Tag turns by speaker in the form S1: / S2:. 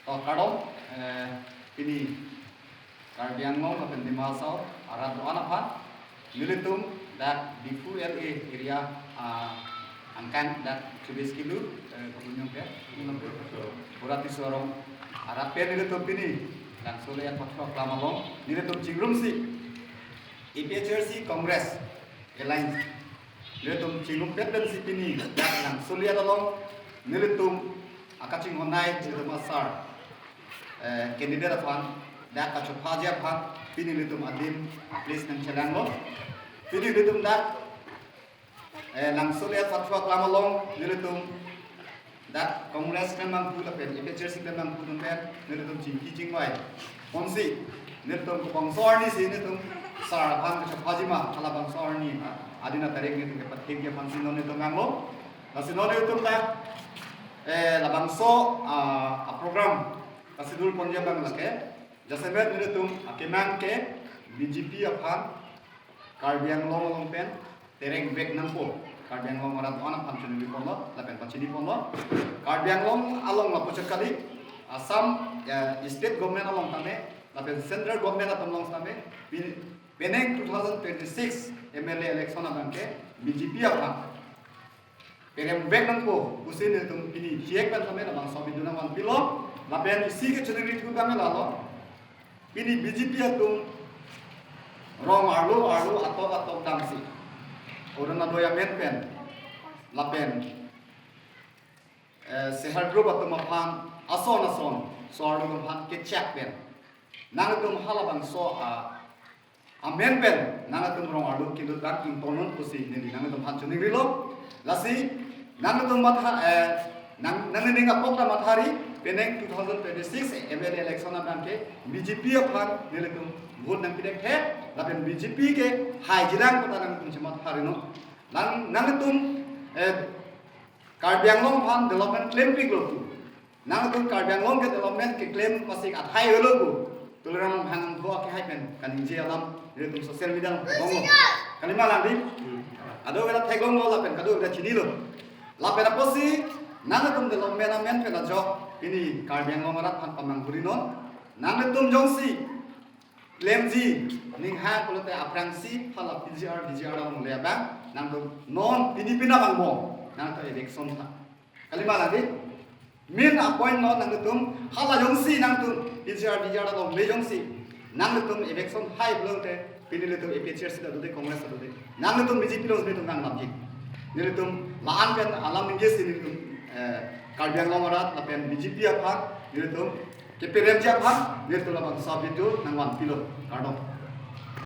S1: Kadong ini Karbiang Ngong akan dimasau arah doa apa? Nilitum dan di FULA area angkan dan 17 kilo kebunyong ke berarti sorong arah pen nilitum ini dan soleh patro klamalong nilitum cingrum si IPHRC Kongres Alliance nilitum cingrum pen dan si ini dan soleh along nilitum akacing honai di masar kandidat fan dak kacau pajak fan pini litum adim please nang celango pini litum dak langsung lihat fatwa klamalong litum dak kongres kan mampu lapen IPHRC kan mampu numpen litum jingki jingwai ponsi litum kongsor ni si litum sar fan kacau pajima kala bangsor ni adina tarik litum kepat hingga fansi non litum nganglo nasinon litum dak labangso program kasi dulu ponja bang lake jasembet nilutum akemang ke BJP apan Karbiang Long longpen tereng bek nampo Karbiang Long marat anak pancuni pono lapen pancini pono Karbiang Long along lapo cekali Assam state government along tame lapen central government atom long tame beneng 2026 MLA election abang ke BJP apan tereng bek nampo usin nilutum ini ciek kan tame labang sobi dunawan pilo lapen isi ke cenderung itu kami lalu ini BJP itu rong alu atau damsi orang ada yang menpen lapen sehar grup atau mapan ason soal mapan kecak pen nang itu mahalabang so menpen nang itu rong alu kintu kan kintonon kusi ini nang itu mapan cenderung lo lasi nang itu matha nang ini nggak pokta mathari peneng 2026 MLA election abang ke BJP apan niletum vote nang pidek he lapen BJP ke hai jilang kota nang tum cemat harino nang itum Karbiang Long pan development claim piglo nang itum Karbiang Long ke development ke claim masih at hai ologo tuliran hangang bo ke hai pen kan inje alam niletum sosial media bongo kalima landi ado wala thegong lo lapen kado wala chini lo lapen aposi nang itum development amen pe jo ini Karbiang Long marat pan pamang burinon nang itum jongsi lemji ning ha kulote aprangsi phala DGR long lebang nang itum non pinipina bang mo nang to election tha kalima lagi min appoint no nang itum hala jongsi nang itum DGR long le jongsi nang itum election hai blote pinile itum IPHRC da dode congress da dode nang itum BJP lo itum nang namji nilutum laan pen alam ninges nilutum Karbiang Long marat lapen BJP apan nilutum KPRMJ apan nilutum labang sabitu nang wan pilo kardong